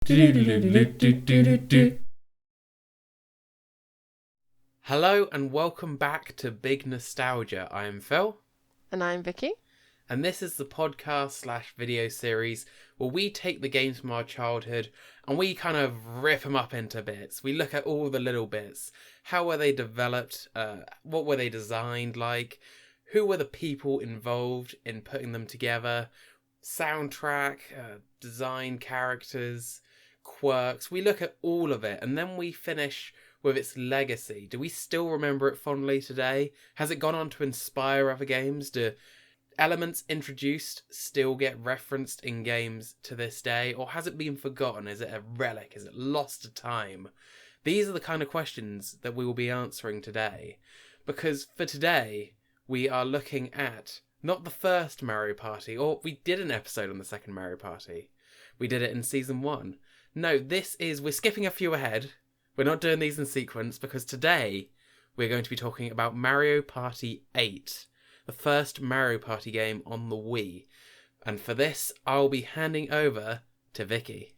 Hello and welcome back to Big Nostalgia. I am Phil. And I'm Vicky. And this is the podcast/video series where we take the games from our childhood and we kind of rip them up into bits. We look at all the little bits. How were they developed? What were they designed like? Who were the people involved in putting them together? Soundtrack, design, characters, quirks. We look at all of it and then we finish with its legacy. Do we still remember it fondly today? Has it gone on to inspire other games? Do elements introduced still get referenced in games to this day? Or has it been forgotten? Is it a relic? Is it lost to time? These are the kind of questions that we will be answering today. Because for today, we are looking at not the first Mario Party, or we did an episode on the second Mario Party. We did it in Season 1. No, we're skipping a few ahead. We're not doing these in sequence because today we're going to be talking about Mario Party 8, the first Mario Party game on the Wii. And for this, I'll be handing over to Vicky.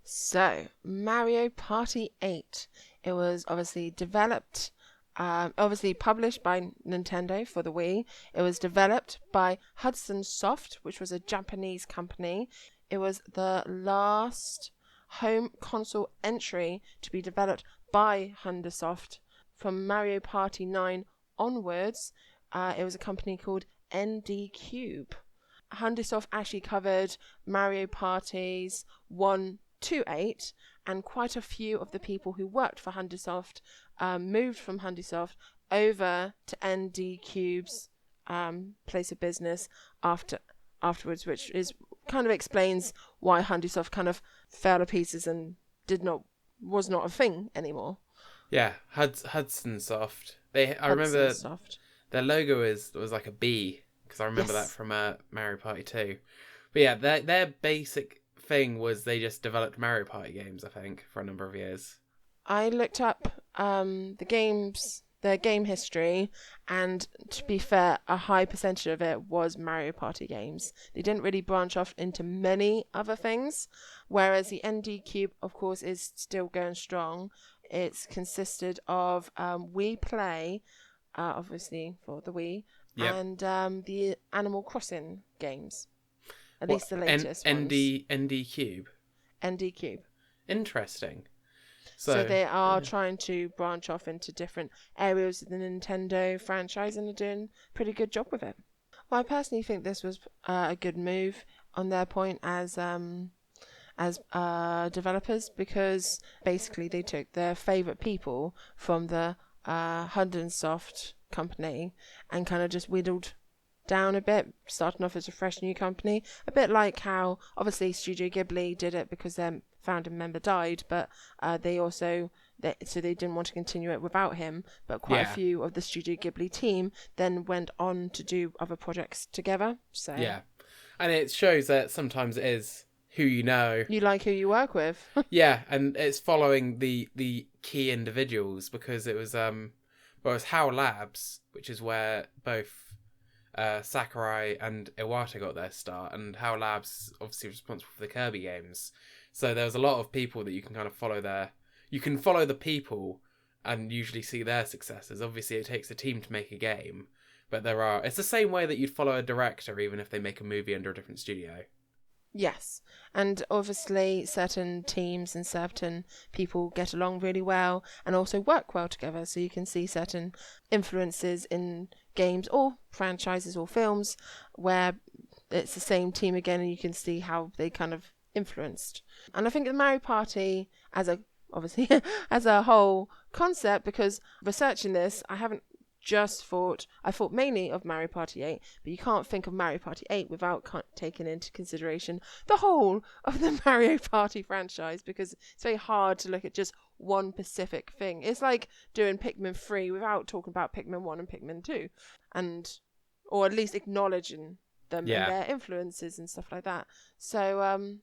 So, Mario Party 8. It was obviously published by Nintendo for the Wii. It was developed by Hudson Soft, which was a Japanese company. It was the last home console entry to be developed by Hudson. From Mario Party 9 onwards, it was a company called ND Cube. Hudson actually covered Mario Parties 1 to 8, and quite a few of the people who worked for Hudson moved from Hudson over to ND Cube's place of business afterwards, which is kind of explains why Hudson kind of fell to pieces and was not a thing anymore. Yeah, Hudson Soft. I remember their logo was like a bee, because I remember that from Mario Party 2. But yeah, their basic thing was they just developed Mario Party games, I think, for a number of years. I looked up their game history, and to be fair, a high percentage of it was Mario Party games. They didn't really branch off into many other things, whereas the ND Cube, of course, is still going strong. It's consisted of Wii Play, obviously for the Wii, and the Animal Crossing games. At least the latest ones. ND Cube? ND Cube. Interesting. So they are trying to branch off into different areas of the Nintendo franchise and are doing a pretty good job with it. Well, I personally think this was a good move on their point as developers, because basically they took their favourite people from the Hudson Soft company and kind of just whittled down a bit, starting off as a fresh new company. A bit like how obviously Studio Ghibli did it because their founder member died, but they didn't want to continue it without him. But quite a few of the Studio Ghibli team then went on to do other projects together. So yeah, and it shows that sometimes it is who you know. You like who you work with. Yeah, and it's following the key individuals, because it was HAL Labs, which is where both Sakurai and Iwata got their start, and HAL Labs obviously responsible for the Kirby games. So there was a lot of people that you can kind of follow you can follow the people and usually see their successes. Obviously it takes a team to make a game, but it's the same way that you'd follow a director even if they make a movie under a different studio. Yes, and obviously certain teams and certain people get along really well and also work well together, so you can see certain influences in games or franchises or films where it's the same team again, and you can see how they kind of influenced. And I think the Mario Party as a whole concept, because researching this, I thought mainly of Mario Party 8, but you can't think of Mario Party 8 without taking into consideration the whole of the Mario Party franchise, because it's very hard to look at just one specific thing. It's like doing Pikmin 3 without talking about Pikmin 1 and Pikmin 2, or at least acknowledging them and their influences and stuff like that. So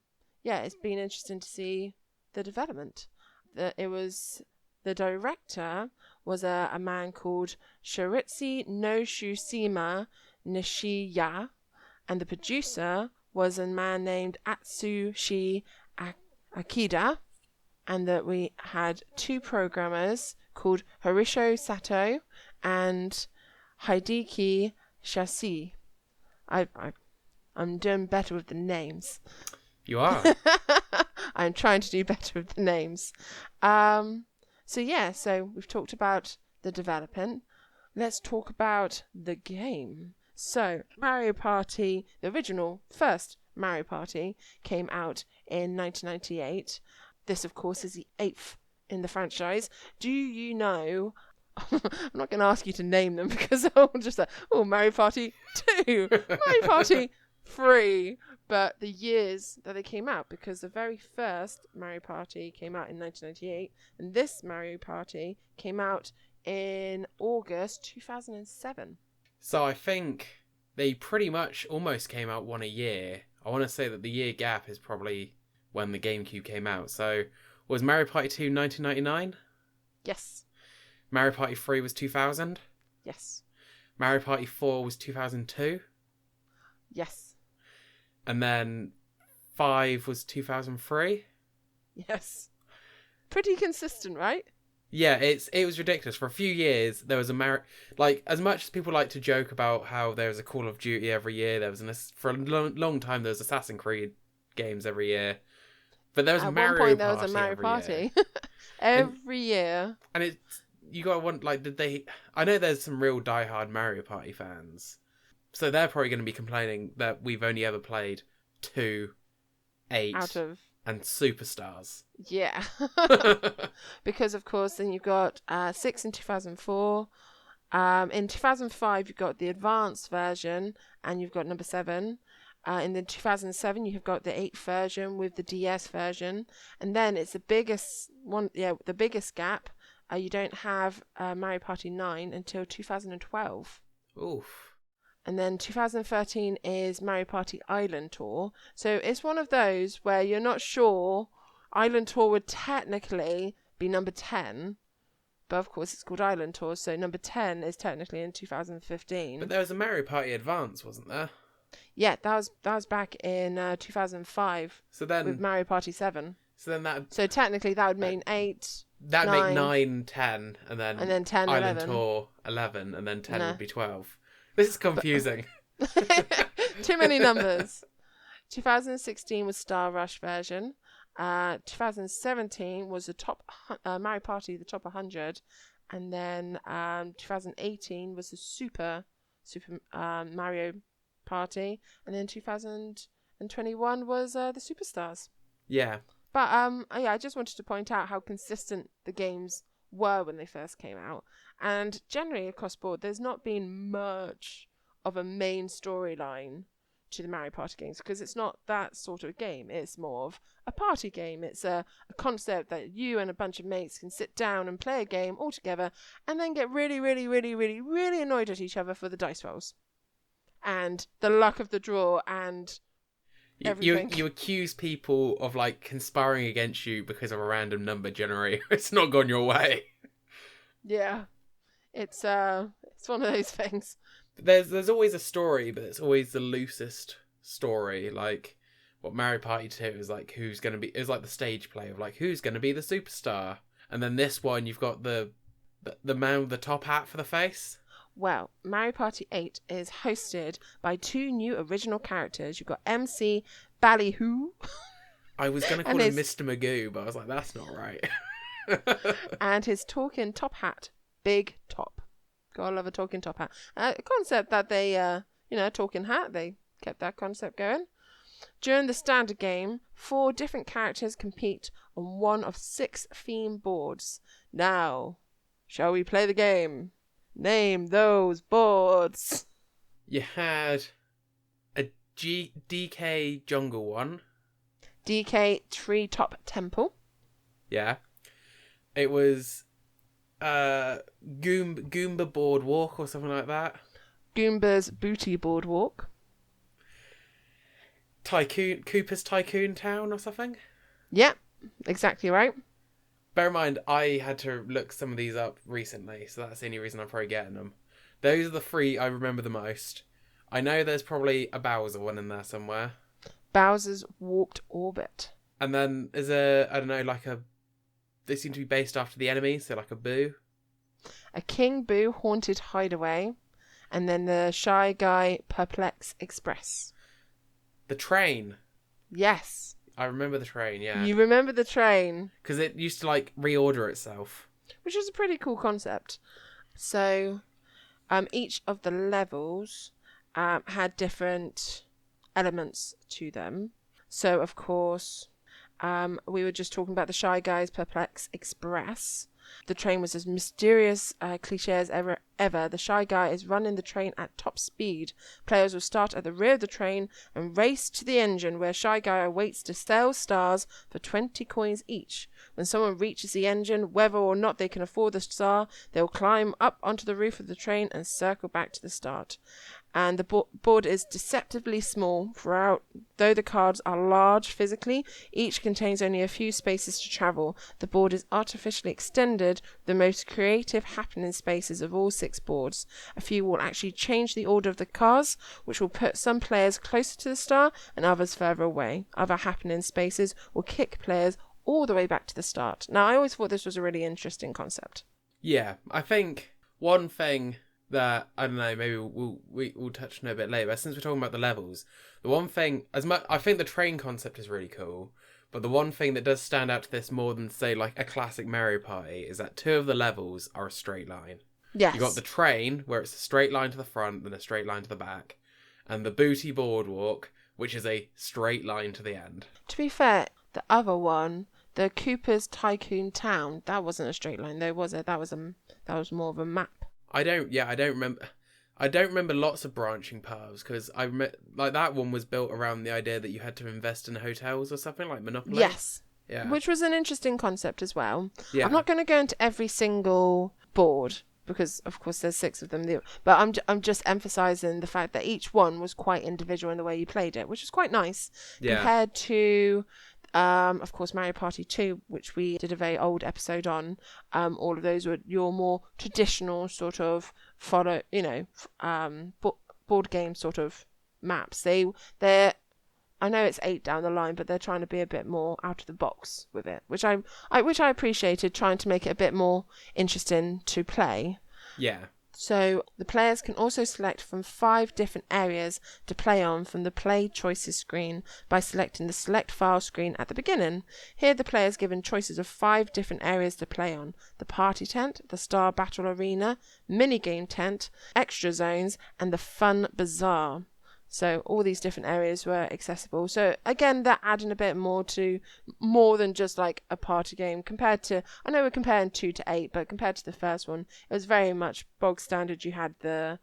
it's been interesting to see the development. The director was a man called Shoritsu Noshushima Nishiya, and the producer was a man named Atsushi Akida, and that we had 2 programmers called Horisho Sato and Hideki Shasi. I'm doing better with the names. You are. I'm trying to do better with the names. So we've talked about the development. Let's talk about the game. So Mario Party, the original first Mario Party, came out in 1998. This, of course, is the 8th in the franchise. Do you know... I'm not going to ask you to name them because I'll just like, Mario Party 2, Mario Party 3. But the years that they came out, because the very first Mario Party came out in 1998, and this Mario Party came out in August 2007. So I think they pretty much almost came out one a year. I want to say that the year gap is probably when the GameCube came out. So was Mario Party 2 1999? Yes. Mario Party 3 was 2000? Yes. Mario Party 4 was 2002? Yes. And then 5 was 2003? Yes. Pretty consistent, right? Yeah, it was ridiculous. For a few years, there was like, as much as people like to joke about how there was a Call of Duty every year, there was for a long time there was Assassin's Creed games every year. But there was At Mario one point, Party there was a Mario Party every year. And it's, you gotta want, like, I know there's some real diehard Mario Party fans, so they're probably going to be complaining that we've only ever played 2, 8, out of and Superstars. Yeah. Because, of course, then you've got 6 in 2004. In 2005, you've got the advanced version, and you've got number 7. In the 2007, you've got the 8th version with the DS version. And then it's the biggest one, the biggest gap. You don't have Mario Party 9 until 2012. Oof. And then 2013 is Mario Party Island Tour. So it's one of those where you're not sure. Island Tour would technically be number 10. But of course it's called Island Tour. So number 10 is technically in 2015. But there was a Mario Party Advance, wasn't there? Yeah, that was back in 2005. So then, with Mario Party 7. So technically that would mean 8. That'd 9, make 9, 10, and then 10, Island 11. Tour 11, and then 10 would be 12. This is confusing. Too many numbers. 2016 was Star Rush version. 2017 was the top Mario Party, the top 100, and then 2018 was the Super Mario Party, and then 2021 was the Superstars. Yeah. But I just wanted to point out how consistent the games were when they first came out, and generally across board, there's not been much of a main storyline to the Mario Party games because it's not that sort of game. It's more of a party game. It's a concept that you and a bunch of mates can sit down and play a game all together, and then get really, really, really, really, really annoyed at each other for the dice rolls and the luck of the draw and everything. You accuse people of, like, conspiring against you because of a random number generator. It's not gone your way. Yeah, it's one of those things. There's always a story, but it's always the loosest story. Like, what Mario Party 2 is like, who's going to be... It's like the stage play of, like, who's going to be the superstar? And then this one, you've got the man with the top hat for the face. Well, Mario Party 8 is hosted by 2 new original characters. You've got MC Ballyhoo. I was going to call him Mr. Magoo, but I was like, that's not right. And his talking top hat, Big Top. Gotta love a talking top hat. A concept that they, talking hat, they kept that concept going. During the standard game, 4 different characters compete on one of 6 theme boards. Now, shall we play the game? Name those boards. You had a DK Jungle one. DK Treetop Temple. Yeah. It was Goomba Boardwalk or something like that. Goomba's Booty Boardwalk. Koopa's Tycoon Town or something. Yep, exactly right. Bear in mind, I had to look some of these up recently, so that's the only reason I'm probably getting them. Those are the 3 I remember the most. I know there's probably a Bowser one in there somewhere. Bowser's Warped Orbit. And then there's I don't know, they seem to be based after the enemy, so like a boo. A King Boo Haunted Hideaway. And then the Shy Guy Perplex Express. The train. Yes. I remember the train, yeah. You remember the train? Because it used to like reorder itself. Which is a pretty cool concept. So, each of the levels had different elements to them. So, of course, we were just talking about the Shy Guys Perplex Express. The train was as mysterious cliche as ever. The Shy Guy is running the train at top speed. Players will start at the rear of the train and race to the engine, where Shy Guy awaits to sell stars for 20 coins each. When someone reaches the engine, whether or not they can afford the star, they will climb up onto the roof of the train and circle back to the start. And the board is deceptively small throughout. Though the cards are large physically, each contains only a few spaces to travel. The board is artificially extended, the most creative happening spaces of all 6 boards. A few will actually change the order of the cars, which will put some players closer to the star and others further away. Other happening spaces will kick players all the way back to the start. Now, I always thought this was a really interesting concept. Yeah, I think one thing that, I don't know, maybe we'll touch on it a bit later, but since we're talking about the levels, the one thing, I think the train concept is really cool, but the one thing that does stand out to this more than, say, like a classic Mario Party is that 2 of the levels are a straight line. Yes. You got the train, where it's a straight line to the front, then a straight line to the back, and the Booty Boardwalk, which is a straight line to the end. To be fair, the other one, the Cooper's Tycoon Town, that wasn't a straight line though, was it? That was more of a map. I don't remember lots of branching paths, because like that one was built around the idea that you had to invest in hotels or something like Monopoly. Yes. Yeah. Which was an interesting concept as well. Yeah. I'm not going to go into every single board because, of course, there's 6 of them. But I'm just emphasising the fact that each one was quite individual in the way you played it, which is quite nice compared to, of course, Mario Party 2, which we did a very old episode on. All of those were your more traditional sort of board game sort of maps. They're I know it's 8 down the line, but they're trying to be a bit more out of the box with it, which I appreciated, trying to make it a bit more interesting to play. Yeah. So the players can also select from 5 different areas to play on from the Play Choices screen by selecting the Select File screen at the beginning. Here the player is given choices of 5 different areas to play on: the Party Tent, the Star Battle Arena, Minigame Tent, Extra Zones, and the Fun Bazaar. So all these different areas were accessible. So again, they're adding a bit more than just like a party game compared to, I know we're comparing 2 to 8, but compared to the first one, it was very much bog standard. You had the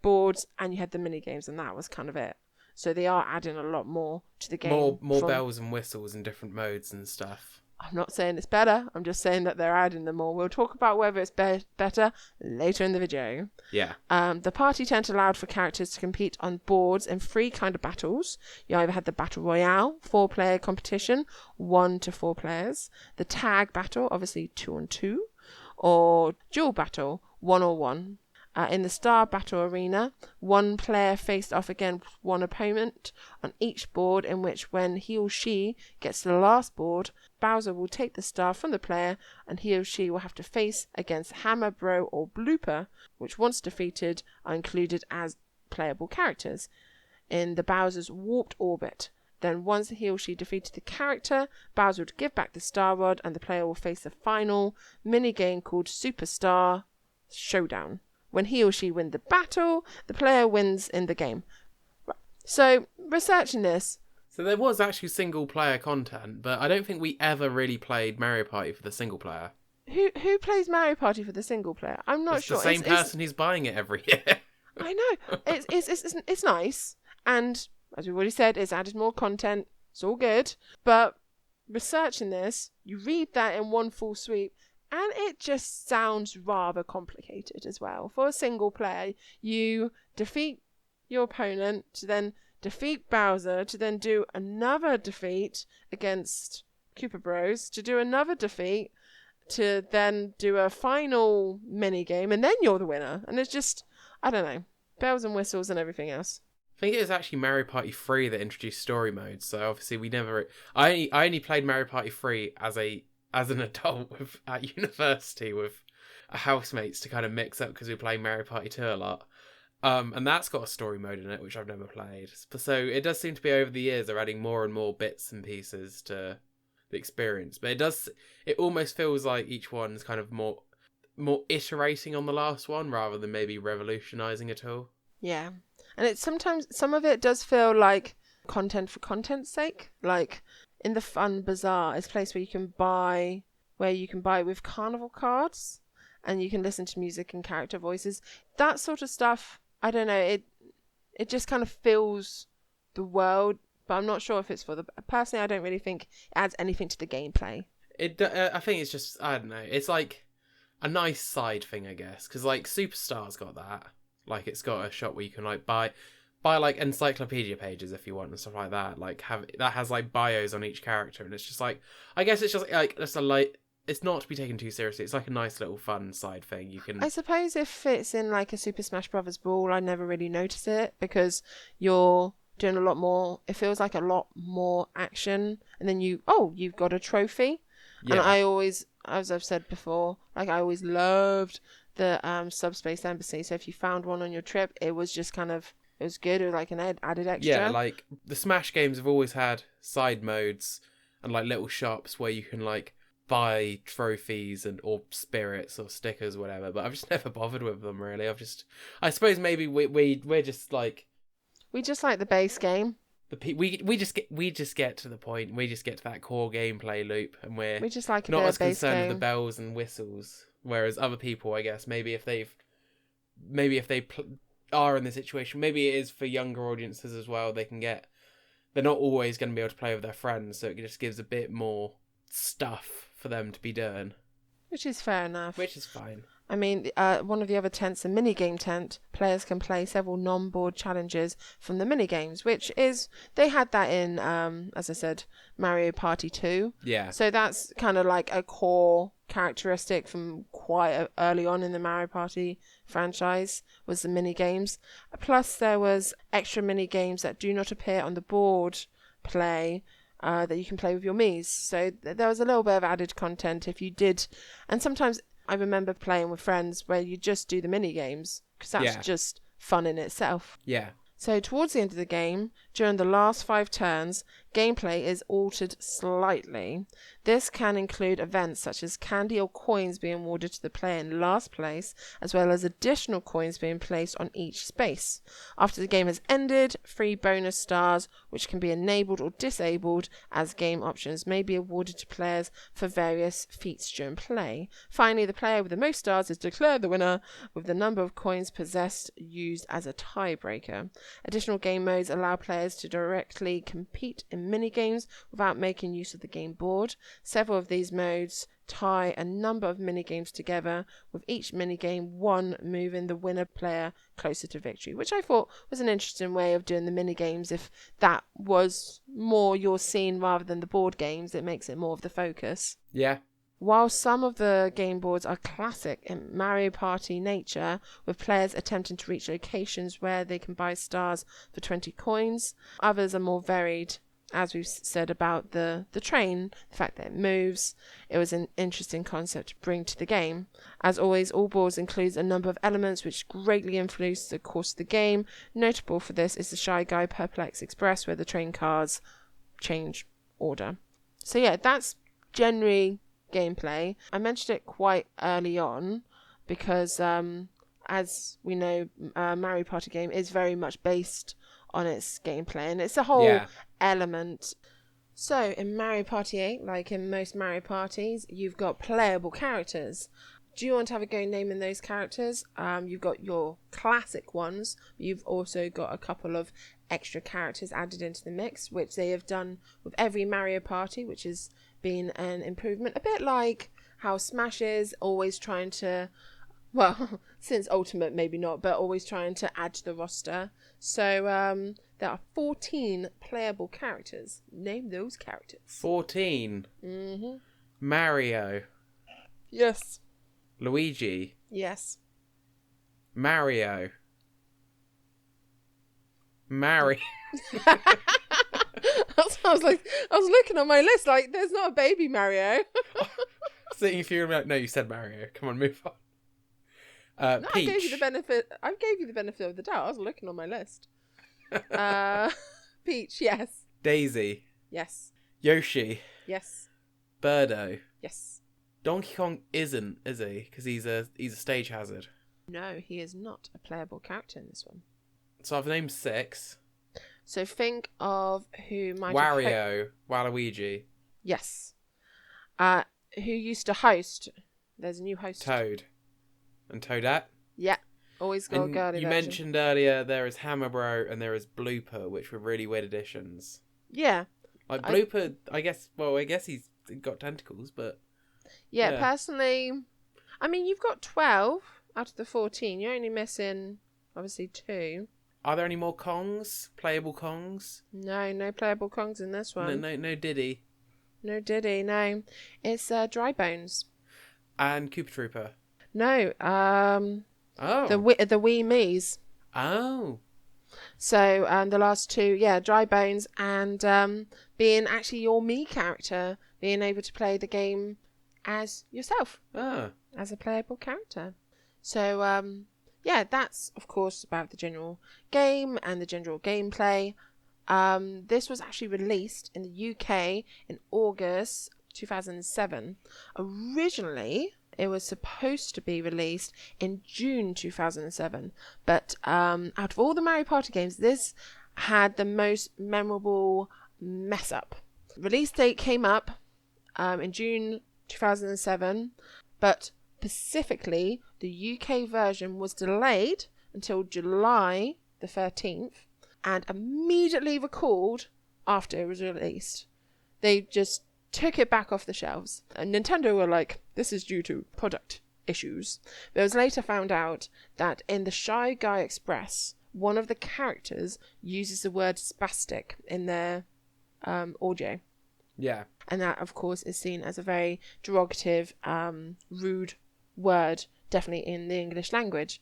boards and you had the mini games, and that was kind of it. So they are adding a lot more to the game. More bells and whistles and different modes and stuff. I'm not saying it's better. I'm just saying that they're adding them more. We'll talk about whether it's better later in the video. Yeah. The party tent allowed for characters to compete on boards in 3 kind of battles. You either had the Battle Royale, 4-player competition, 1 to 4 players. The Tag Battle, obviously 2 on 2. Or Duel Battle, 1 on 1. In the Star Battle Arena, 1 player faced off against 1 opponent on each board, in which when he or she gets to the last board, Bowser will take the star from the player and he or she will have to face against Hammer, Bro or Blooper, which once defeated are included as playable characters in the Bowser's Warped Orbit. Then once he or she defeated the character, Bowser would give back the Star Rod and the player will face the final mini-game called Superstar Showdown. When he or she wins the battle, the player wins in the game. So, researching this. So there was actually single player content, but I don't think we ever really played Mario Party for the single player. Who plays Mario Party for the single player? I'm not sure. It's the same person who's buying it every year. I know. It's nice. And, as we've already said, it's added more content. It's all good. But researching this, you read that in one full sweep, and it just sounds rather complicated as well. For a single player, you defeat your opponent to then defeat Bowser, to then do another defeat against Koopa Bros, to do another defeat, to then do a final mini game, and then you're the winner. And it's just, I don't know, bells and whistles and everything else. I think it was actually Mario Party 3 that introduced story modes. So obviously we never. I only played Mario Party 3 as an adult at university with housemates to kind of mix up because we were playing Mario Party 2 a lot. And that's got a story mode in it, which I've never played. So it does seem to be over the years they're adding more and more bits and pieces to the experience. But it almost feels like each one's kind of more iterating on the last one rather than maybe revolutionising at all. Yeah. And it's sometimes, some of it does feel like content for content's sake. Like in the Fun Bazaar, it's a place where you can buy with carnival cards and you can listen to music and character voices. That sort of stuff, I don't know, it just kind of fills the world, but I'm not sure if it's for the... Personally, I don't really think it adds anything to the gameplay. I think it's just, I don't know, it's like a nice side thing, I guess, because like Superstar's got that. Like it's got a shop where you can like buy like encyclopedia pages if you want and stuff like that. Like that has like bios on each character, and it's just like, I guess it's just like just a light. It's not to be taken too seriously. It's like a nice little fun side thing. You can. I suppose if it's in like a Super Smash Brothers Brawl, I never really notice it because you're doing a lot more. It feels like a lot more action, and then you've got a trophy. Yeah. And I always, as I've said before, like I always loved the Subspace Embassy. So if you found one on your trip, it was just kind of, it was good. It was like an added extra. Yeah, like the Smash games have always had side modes and like little shops where you can like buy trophies or spirits or stickers or whatever, but I've just never bothered with them really. I suppose maybe we're just like, we just like the base game. We just get to the point. We just get to that core gameplay loop, and we just like not as base concerned game. with the bells and whistles. Whereas other people, I guess, maybe if they are in the situation, maybe it is for younger audiences as well. They're not always going to be able to play with their friends, so it just gives a bit more stuff for them to be doing. Which is fair enough. Which is fine. I mean, one of the other tents, the minigame tent, players can play several non-board challenges from the minigames, which is, they had that in, as I said, Mario Party 2. Yeah. So that's kind of like a core characteristic from quite early on in the Mario Party franchise, was the minigames. Plus, there was extra minigames that do not appear on the board play, that you can play with your Miis. So there was a little bit of added content if you did, and sometimes I remember playing with friends where you just do the mini games because that's just fun in itself. Yeah. So towards the end of the game, during the last 5 turns, gameplay is altered slightly. This can include events such as candy or coins being awarded to the player in last place, as well as additional coins being placed on each space. After the game has ended, 3 bonus stars, which can be enabled or disabled as game options, may be awarded to players for various feats during play. Finally, the player with the most stars is declared the winner, with the number of coins possessed used as a tiebreaker. Additional game modes allow players to directly compete in minigames without making use of the game board. Several of these modes tie a number of minigames together, with each minigame one moving the winner player closer to victory, which I thought was an interesting way of doing the minigames. If that was more your scene rather than the board games, it makes it more of the focus. Yeah. While some of the game boards are classic in Mario Party nature, with players attempting to reach locations where they can buy stars for 20 coins, others are more varied. As we've said about the train, the fact that it moves, it was an interesting concept to bring to the game. As always, all boards include a number of elements which greatly influence the course of the game. Notable for this is the Shy Guy Perplex Express, where the train cars change order. So yeah, that's generally gameplay. I mentioned it quite early on because, as we know, Mario Party game is very much based on its gameplay, and it's a whole element. So in Mario Party 8, like in most Mario Parties, you've got playable characters. Do you want to have a go naming those characters? You've got your classic ones, but you've also got a couple of extra characters added into the mix, which they have done with every Mario Party, which has been an improvement. A bit like how Smash is always trying to, well, since Ultimate maybe not, but always trying to add to the roster. So there are 14 playable characters. Name those characters. 14? Mm-hmm. Mario. Yes. Luigi. Yes. Mario. Marry. I was looking on my list like, there's not a baby Mario. Sitting if you're like, no, you said Mario. Come on, move on. No, Peach. I gave you the benefit of the doubt. I was looking on my list. Peach, yes. Daisy. Yes. Yoshi. Yes. Birdo. Yes. Donkey Kong isn't, is he? Because he's a stage hazard. No, he is not a playable character in this one. So I've named 6. So think of who might Wario, Waluigi. Yes. Who used to host? There's a new host. Toad. And Toadette. Yeah. Always got a girly you version. mentioned earlier there is Hammer Bro and there is Blooper, which were really weird additions. Yeah. Like Blooper, I guess he's got tentacles, but... Yeah, personally, I mean, you've got 12 out of the 14. You're only missing, obviously, 2. Are there any more Kongs? Playable Kongs? No playable Kongs in this one. No Diddy. No Diddy, no. It's Dry Bones. And Koopa Trooper? No, Oh. the Wee Me's. Oh. So, the last 2, Dry Bones and being actually your me character, being able to play the game as yourself. Ah. As a playable character. So, that's, of course, about the general game and the general gameplay. This was actually released in the UK in August 2007. Originally, it was supposed to be released in June 2007. But out of all the Mario Party games, this had the most memorable mess up. Release date came up in June 2007, but specifically the UK version was delayed until July the 13th and immediately recalled after it was released. They just took it back off the shelves, and Nintendo were like, this is due to product issues. But it was later found out that in the Shy Guy Express, one of the characters uses the word spastic in their audio. Yeah. And that, of course, is seen as a very derogative, rude word, definitely in the English language.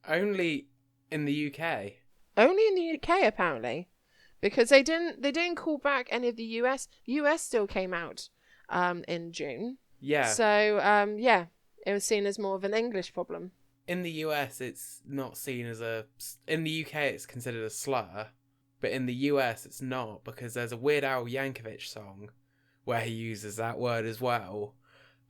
Only in the UK. Only in the UK, apparently, because they didn't call back any of the US. US still came out in June. Yeah. So it was seen as more of an English problem. In the US, it's not seen as a... In the UK, it's considered a slur, but in the US, it's not, because there's a Weird Al Yankovic song where he uses that word as well,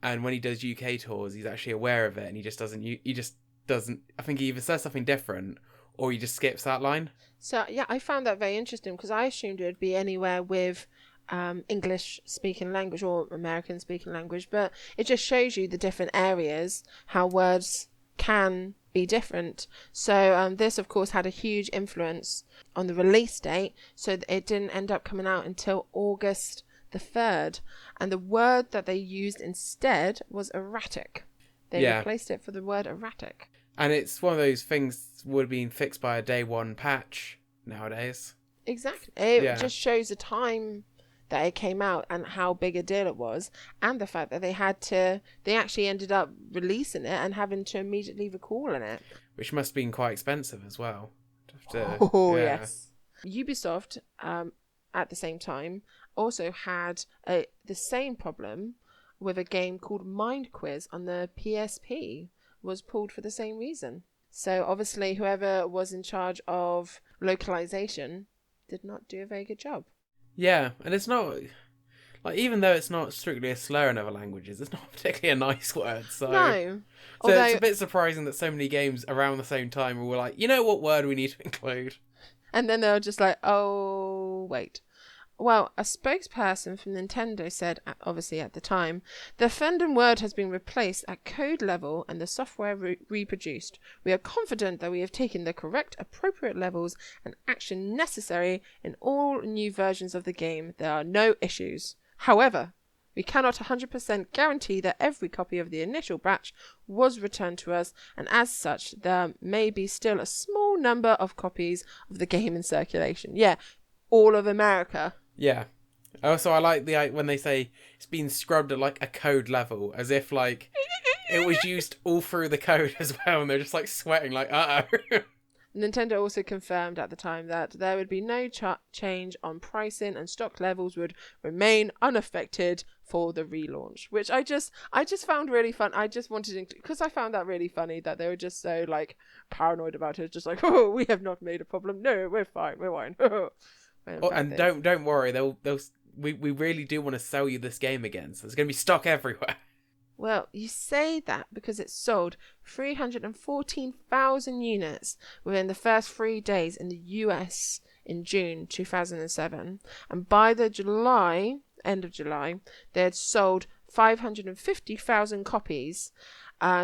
and when he does UK tours, he's actually aware of it, and he just doesn't. I think he either says something different, or he just skips that line. So yeah, I found that very interesting because I assumed it would be anywhere with English speaking language or American speaking language, but it just shows you the different areas, how words can be different. So this, of course, had a huge influence on the release date, so it didn't end up coming out until August the 3rd, and the word that they used instead was erratic. They replaced it for the word erratic. And it's one of those things would have been fixed by a day one patch nowadays. Exactly. It just shows the time that it came out and how big a deal it was, and the fact that they actually ended up releasing it and having to immediately recall it. Which must have been quite expensive as well. Yes. Ubisoft, at the same time, also had the same problem with a game called Mind Quiz on the PSP, was pulled for the same reason. So obviously whoever was in charge of localization did not do a very good job. Yeah, and it's not... Like, even though it's not strictly a slur in other languages, it's not particularly a nice word, so... No. So it's a bit surprising that so many games around the same time were like, you know what word we need to include? And then they were just like, oh, wait. Well, a spokesperson from Nintendo said, obviously at the time, the offending word has been replaced at code level and the software reproduced. We are confident that we have taken the correct, appropriate levels and action necessary in all new versions of the game. There are no issues. However, we cannot 100% guarantee that every copy of the initial batch was returned to us, and as such, there may be still a small number of copies of the game in circulation. Yeah, all of America. Yeah. Also, I like when they say it's been scrubbed at like a code level, as if like it was used all through the code as well, and they're just like sweating like, uh-oh. Nintendo also confirmed at the time that there would be no change on pricing and stock levels would remain unaffected for the relaunch, which I just found really fun. I just wanted to, because I found that really funny that they were just so like paranoid about it, just like, oh, we have not made a problem. No, we're fine. And don't worry, we really do want to sell you this game again, so there's going to be stock everywhere. Well, you say that because it sold 314,000 units within the first 3 days in the US in June 2007. And by the end of July, they had sold 550,000 copies.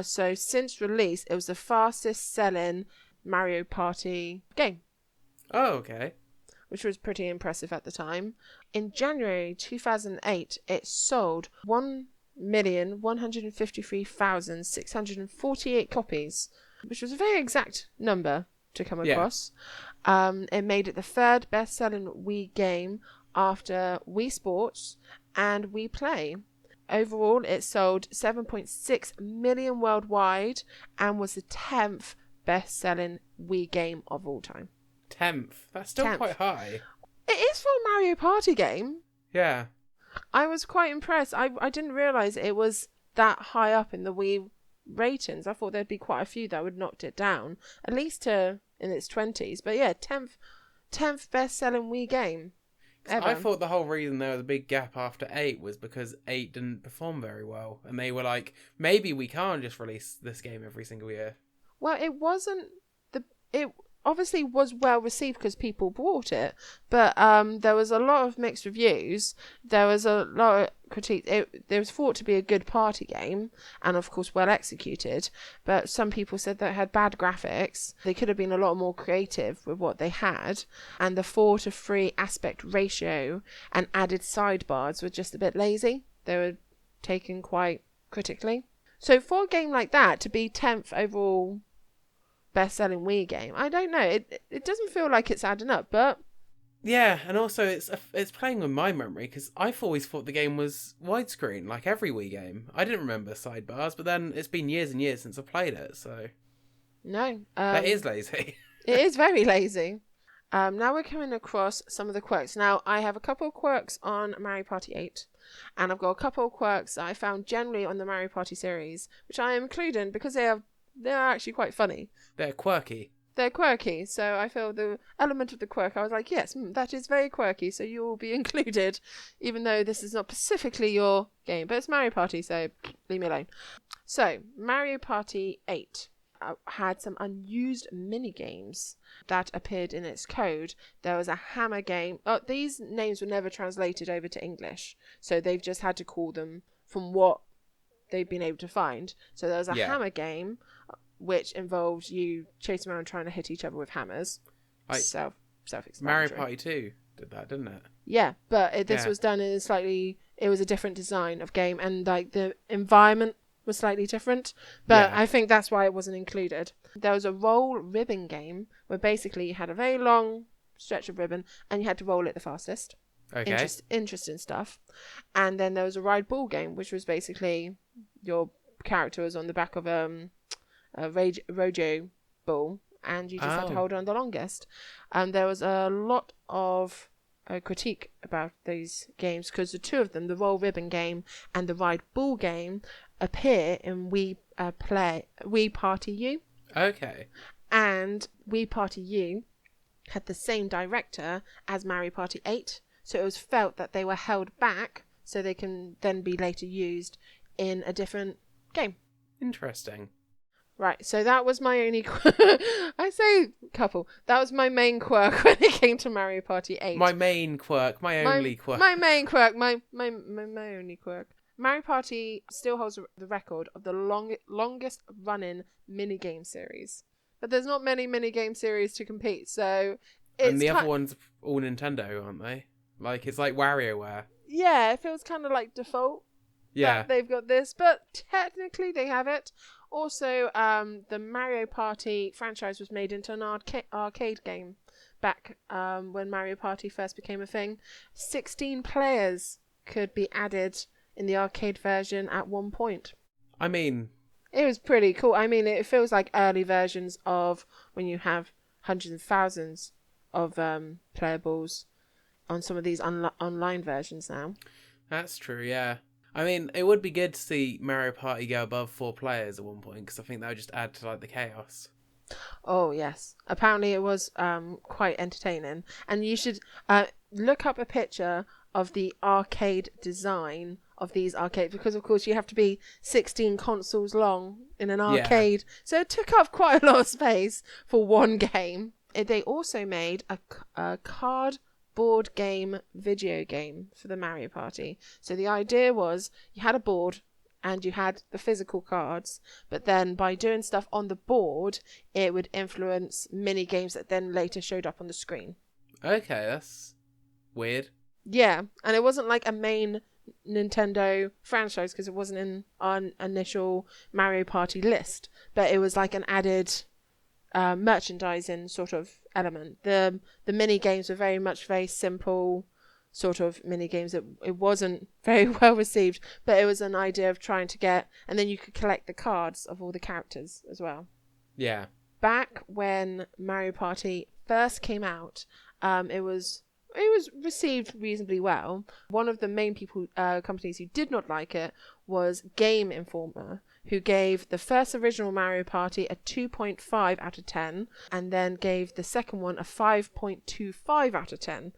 So since release, it was the fastest selling Mario Party game. Oh, okay. Which was pretty impressive at the time. In January 2008, it sold 1,153,648 copies, which was a very exact number to come across. It made it the third best-selling Wii game after Wii Sports and Wii Play. Overall, it sold 7.6 million worldwide and was the 10th best-selling Wii game of all time. 10th? That's still quite high. It is for a Mario Party game. Yeah. I was quite impressed. I didn't realise it was that high up in the Wii ratings. I thought there'd be quite a few that would knocked it down, at least to in its 20s. But yeah, 10th best-selling Wii game ever. I thought the whole reason there was a big gap after 8 was because 8 didn't perform very well. And they were like, maybe we can't just release this game every single year. Well, it wasn't... It obviously was well received because people bought it, but there was a lot of mixed reviews. There was a lot of critiques. It was thought to be a good party game and of course well executed, but some people said that it had bad graphics. They could have been a lot more creative with what they had, and the 4:3 aspect ratio and added sidebars were just a bit lazy. They were taken quite critically. So for a game like that to be 10th overall best-selling Wii game, I don't know. It doesn't feel like it's adding up, but yeah, and also it's playing with my memory because I've always thought the game was widescreen, like every Wii game. I didn't remember sidebars, but then it's been years and years since I played it, so no, that is lazy. It is very lazy. Now we're coming across some of the quirks. Now I have a couple of quirks on Mario Party 8, and I've got a couple of quirks that I found generally on the Mario Party series, which I am including because they're actually quite funny. They're quirky. They're quirky, so I feel the element of the quirk, I was like, yes, that is very quirky, so you will be included, even though this is not specifically your game, but it's Mario Party, so leave me alone. So, Mario Party 8 had some unused mini-games that appeared in its code. There was a hammer game. Oh, these names were never translated over to English, so they've just had to call them from what they've been able to find. So there was a hammer game, which involves you chasing around trying to hit each other with hammers. Self-explanatory. Mario Party 2 did that, didn't it? Yeah, but this was done in it was a different design of game, and like the environment was slightly different. But I think that's why it wasn't included. There was a roll ribbon game where basically you had a very long stretch of ribbon and you had to roll it the fastest. Okay. Interesting stuff. And then there was a ride ball game, which was basically your character was on the back of a rodeo ball, and you just had to hold on the longest. And there was a lot of critique about these games because the two of them, the roll ribbon game and the ride ball game, appear in Wii Party U. Okay. And Wii Party U had the same director as Mario Party 8. So it was felt that they were held back so they can then be later used in a different game. Interesting. Right, so that was my only I say couple. That was my main quirk when it came to Mario Party 8. My main quirk, my only quirk. My main quirk, my only quirk. Mario Party still holds the record of the longest running minigame series. But there's not many minigame series to compete, so and the other ones all Nintendo, aren't they? Like, it's like WarioWare. Yeah, it feels kind of like default. Yeah. They've got this, but technically they have it. Also, the Mario Party franchise was made into an arcade game back when Mario Party first became a thing. 16 players could be added in the arcade version at one point. I mean, it was pretty cool. I mean, it feels like early versions of when you have hundreds of thousands of playables on some of these online versions now. That's true, yeah. I mean, it would be good to see Mario Party go above 4 players at one point, because I think that would just add to like the chaos. Oh, yes. Apparently it was quite entertaining. And you should look up a picture of the arcade design of these arcades, because of course you have to be 16 consoles long in an arcade. Yeah. So it took up quite a lot of space for one game. They also made a cardboard game video game for the Mario Party. So the idea was you had a board and you had the physical cards, but then by doing stuff on the board, it would influence mini games that then later showed up on the screen. Okay, that's weird. Yeah, and it wasn't like a main Nintendo franchise because it wasn't in our initial Mario Party list, but it was like an added merchandising sort of element. The mini games were very simple sort of mini games. It wasn't very well received, but it was an idea of trying to get, and then you could collect the cards of all the characters as well. Yeah. Back when Mario Party first came out, it was received reasonably well. One of the main companies who did not like it was Game Informer, who gave the first original Mario Party a 2.5 out of 10, and then gave the second one a 5.25 out of 10,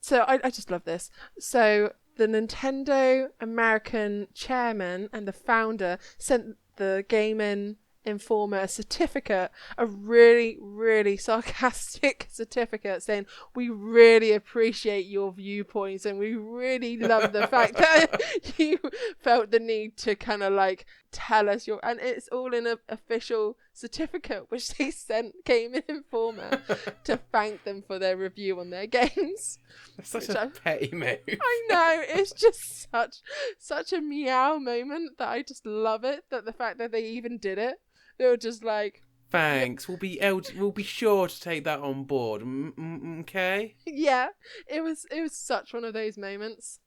so I just love this. So the Nintendo American chairman and the founder sent the Game Informer a certificate, a really, really sarcastic certificate saying, we really appreciate your viewpoints and we really love the fact that you felt the need to kind of like tell us and it's all in an official certificate which they sent Game Informer to thank them for their review on their games. That's such a petty move. I know, it's just such a meow moment that I just love it, that the fact that they even did it. They were just like, thanks. We'll be sure to take that on board. Okay. Yeah, it was such one of those moments.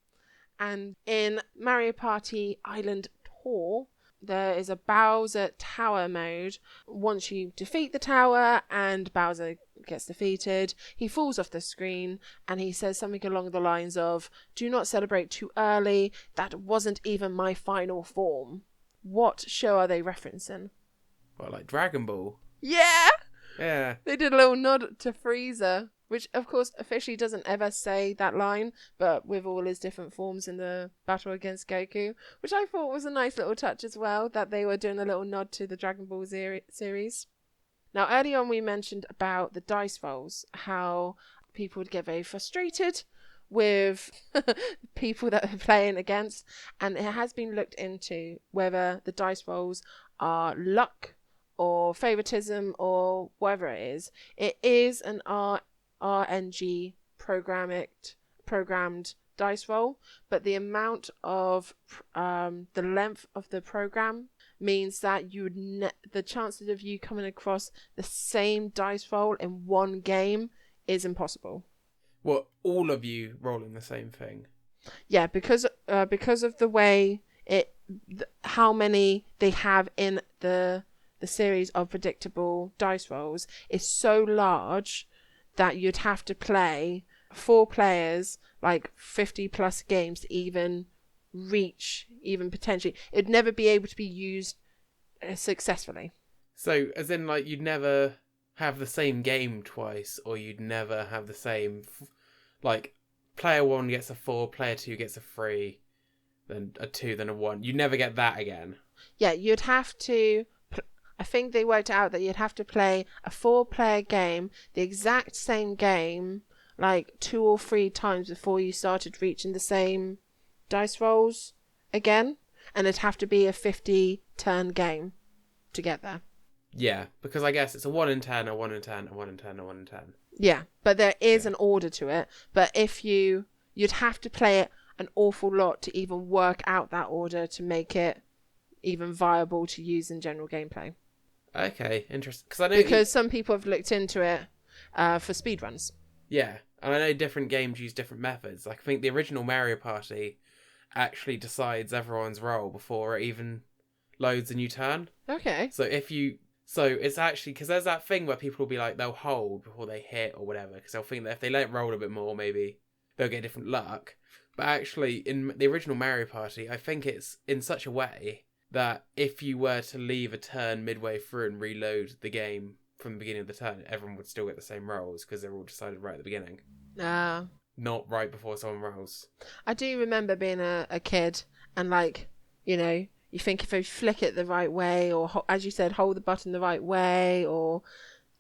And in Mario Party Island Tour, there is a Bowser Tower mode. Once you defeat the tower and Bowser gets defeated, he falls off the screen and he says something along the lines of, "Do not celebrate too early. That wasn't even my final form." What show are they referencing? Well, like Dragon Ball. Yeah! Yeah. They did a little nod to Frieza, which of course officially doesn't ever say that line, but with all his different forms in the battle against Goku, which I thought was a nice little touch as well, that they were doing a little nod to the Dragon Ball series. Now, early on we mentioned about the dice rolls, how people would get very frustrated with people that they're playing against, and it has been looked into whether the dice rolls are luck or favoritism or whatever it is. It is an RNG programmed dice roll, but the amount of the length of the program means that you would the chances of you coming across the same dice roll in one game is impossible. Well, all of you rolling the same thing. Yeah, because of the way how many they have in the series of predictable dice rolls is so large that you'd have to play 4 players, like 50 plus games to even potentially. It'd never be able to be used successfully. So, as in, like, you'd never have the same game twice, or you'd never have the same, like, player 1 gets a 4, player 2 gets a 3, then a 2, then a 1. You'd never get that again. Yeah, you'd have to... I think they worked out that you'd have to play a 4-player game, the exact same game, like 2 or 3 times before you started reaching the same dice rolls again. And it'd have to be a 50-turn game to get there. Yeah, because I guess it's a 1 in 10, a 1 in 10, a 1 in 10, a 1 in 10. Yeah, but there is an order to it. But if you'd have to play it an awful lot to even work out that order to make it even viable to use in general gameplay. Okay, interesting. Because some people have looked into it for speedruns. Yeah, and I know different games use different methods. Like, I think the original Mario Party actually decides everyone's role before it even loads a new turn. Okay. So if you So it's actually, because there's that thing where people will be like, they'll hold before they hit or whatever, because they'll think that if they let it roll a bit more, maybe they'll get different luck. But actually, in the original Mario Party, I think it's in such a way that if you were to leave a turn midway through and reload the game from the beginning of the turn, everyone would still get the same rolls, because they're all decided right at the beginning. Ah. Not right before someone rolls. I do remember being a kid and, like, you know, you think if you flick it the right way, or as you said, hold the button the right way, or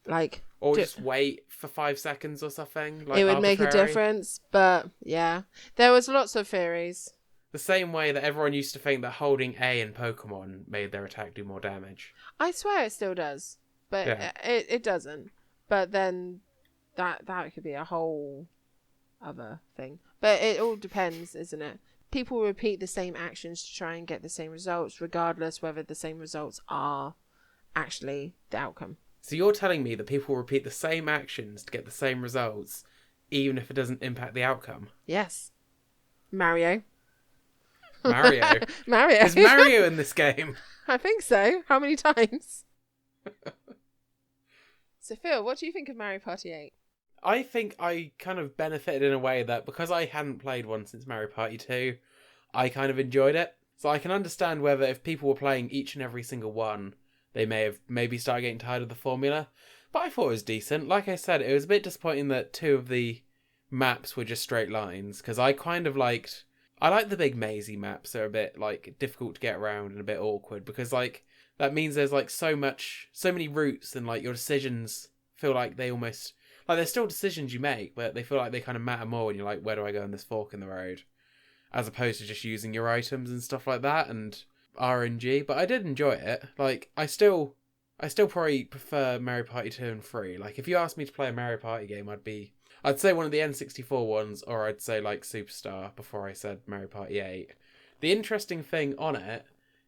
like... Or just wait for 5 seconds or something. Like, it would make a difference, but yeah. There was lots of theories. The same way that everyone used to think that holding A in Pokemon made their attack do more damage. I swear it still does, but Yeah. it doesn't. But then that could be a whole other thing. But it all depends, isn't it? People repeat the same actions to try and get the same results, regardless whether the same results are actually the outcome. So you're telling me that people repeat the same actions to get the same results, even if it doesn't impact the outcome? Yes. Mario. Mario? Mario. Is Mario in this game? I think so. How many times? So Phil, what do you think of Mario Party 8? I think I kind of benefited in a way that because I hadn't played one since Mario Party 2, I kind of enjoyed it. So I can understand whether if people were playing each and every single one, they may have maybe started getting tired of the formula. But I thought it was decent. Like I said, it was a bit disappointing that 2 of the maps were just straight lines, because I kind of liked... I like the big mazy maps. They're a bit, like, difficult to get around and a bit awkward, because, like, that means there's, like, so many routes, and, like, your decisions feel like they almost... Like, there's still decisions you make, but they feel like they kind of matter more when you're like, where do I go on this fork in the road? As opposed to just using your items and stuff like that, and RNG. But I did enjoy it. Like, I still probably prefer Mario Party 2 and 3. Like, if you asked me to play a Mario Party game, I'd say one of the N64 ones, or I'd say, like, Superstar, before I said Mario Party 8. The interesting thing on it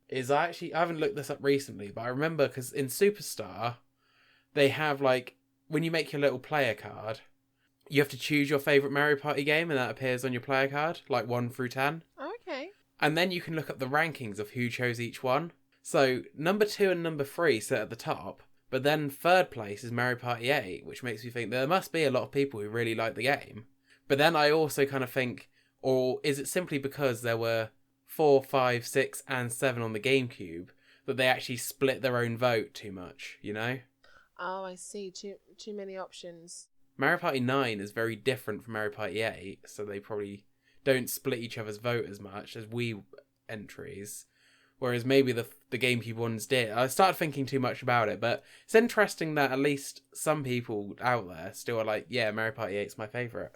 is I haven't looked this up recently, but I remember, because in Superstar, they have, like, when you make your little player card, you have to choose your favourite Mario Party game, and that appears on your player card, like 1 through 10. Okay. And then you can look up the rankings of who chose each one. So, number 2 and number 3 sit at the top, but then 3rd place is Mario Party 8, which makes me think there must be a lot of people who really like the game. But then I also kind of think, or is it simply because there were 4, 5, 6, and 7 on the GameCube that they actually split their own vote too much, you know? Oh, I see. Too many options. Mario Party 9 is very different from Mario Party 8, so they probably don't split each other's vote as much as Wii entries, whereas maybe the GameCube ones did. I started thinking too much about it, but it's interesting that at least some people out there still are like, yeah, Mario Party 8 is my favourite.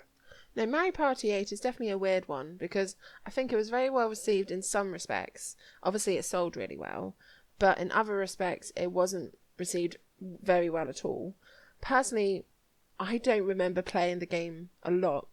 No, Mario Party 8 is definitely a weird one, because I think it was very well received in some respects. Obviously, it sold really well, but in other respects, it wasn't received very well at all. Personally, I don't remember playing the game a lot,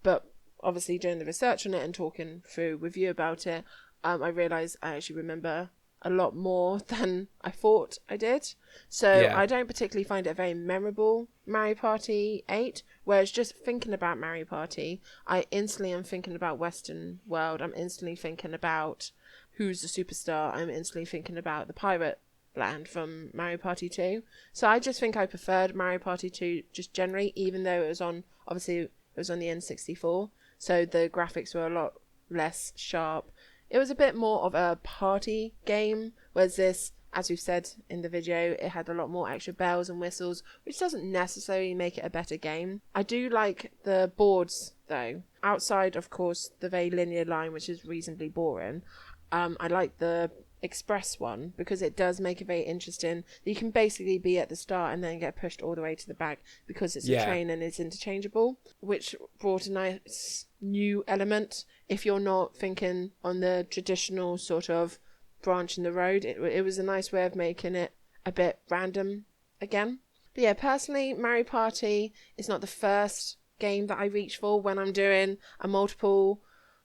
but obviously doing the research on it and talking through with you about it, I realised I actually remember a lot more than I thought I did. So yeah. I don't particularly find it a very memorable Mario Party 8, whereas just thinking about Mario Party, I instantly am thinking about Western World, I'm instantly thinking about Who's the Superstar, I'm instantly thinking about the Pirate Land from Mario Party 2. So I just think I preferred Mario Party 2 just generally, even though it was on the N64, so the graphics were a lot less sharp. It was a bit more of a party game, whereas this, as we've said in the video, it had a lot more extra bells and whistles, which doesn't necessarily make it a better game. I do like the boards though, outside of course the very linear line, which is reasonably boring. I like the express one because it does make it very interesting. You can basically be at the start and then get pushed all the way to the back because it's a train and it's interchangeable, which brought a nice new element if you're not thinking on the traditional sort of branch in the road. It was a nice way of making it a bit random again. But yeah, personally, Mario Party is not the first game that I reach for when I'm doing a multiple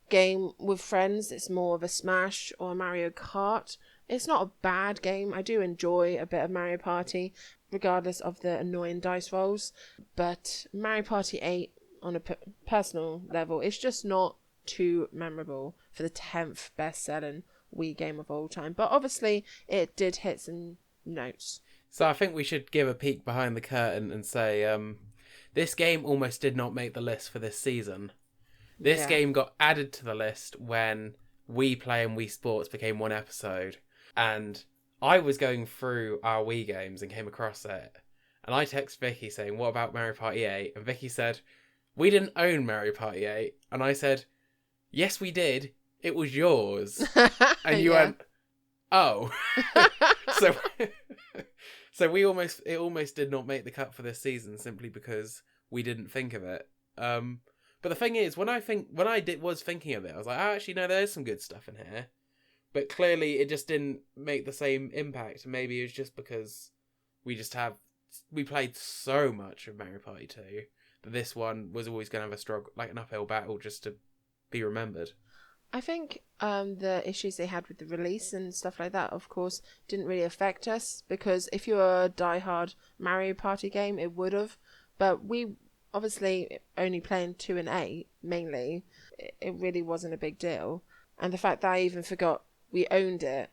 game with friends. It's more of a Smash or a Mario Kart. It's not a bad game. I do enjoy a bit of Mario Party regardless of the annoying dice rolls, but Mario Party 8 on a personal level, it's just not too memorable for the 10th best selling Wii game of all time, but obviously it did hit some notes. So I think we should give a peek behind the curtain and say this game almost did not make the list for this season. This game got added to the list when Wii Play and Wii Sports became one episode. And I was going through our Wii games and came across it. And I texted Vicky saying, what about Mario Party 8? And Vicky said, we didn't own Mario Party 8. And I said, yes, we did. It was yours. And you went, oh. So it almost did not make the cut for this season simply because we didn't think of it. But the thing is, when I was thinking of it, I was like, oh, actually, no, there's some good stuff in here. But clearly, it just didn't make the same impact. Maybe it's just because we played so much of Mario Party 2 that this one was always going to have a struggle, like an uphill battle, just to be remembered. I think the issues they had with the release and stuff like that, of course, didn't really affect us, because if you were a diehard Mario Party game, it would have. But we obviously only playing 2 and 8 mainly, it really wasn't a big deal. And the fact that I even forgot we owned it,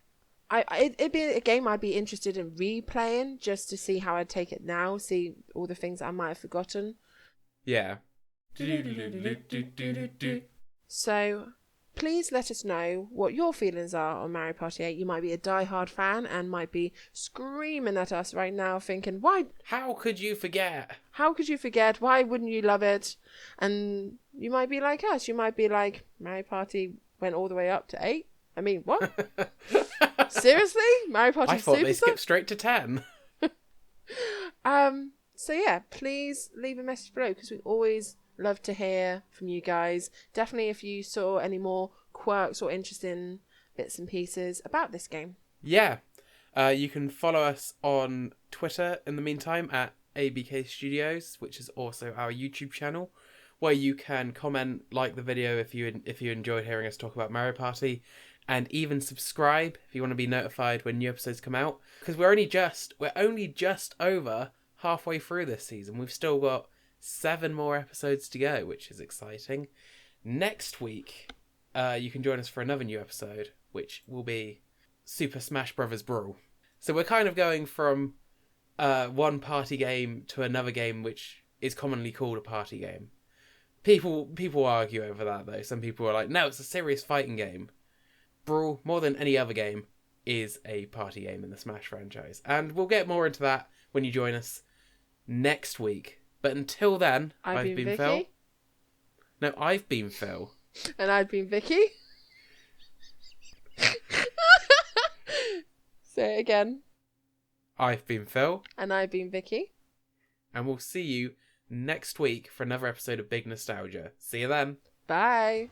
it'd be a game I'd be interested in replaying just to see how I'd take it now, see all the things I might have forgotten. Yeah. So please let us know what your feelings are on Mario Party 8. You might be a die-hard fan and might be screaming at us right now thinking, why? How could you forget? How could you forget? Why wouldn't you love it? And you might be like us. You might be like, Mario Party went all the way up to 8? I mean, what? Seriously? Mario Party I thought Superstar? they skipped straight to 10. So yeah, please leave a message below, because we always love to hear from you guys. Definitely if you saw any more quirks or interesting bits and pieces about this game. Yeah. You can follow us on Twitter in the meantime at ABK Studios, which is also our YouTube channel, where you can comment, like the video if you enjoyed hearing us talk about Mario Party, and even subscribe if you want to be notified when new episodes come out, because we're only just over halfway through this season. We've still got 7 more episodes to go, which is exciting. Next week, you can join us for another new episode, which will be Super Smash Bros. Brawl. So we're kind of going from one party game to another game, which is commonly called a party game. People argue over that, though. Some people are like, no, it's a serious fighting game. Brawl, more than any other game, is a party game in the Smash franchise. And we'll get more into that when you join us next week. But until then, I've been Vicky. Phil. No, I've been Phil. And I've been Vicky. Say it again. I've been Phil. And I've been Vicky. And we'll see you next week for another episode of Big Nostalgia. See you then. Bye.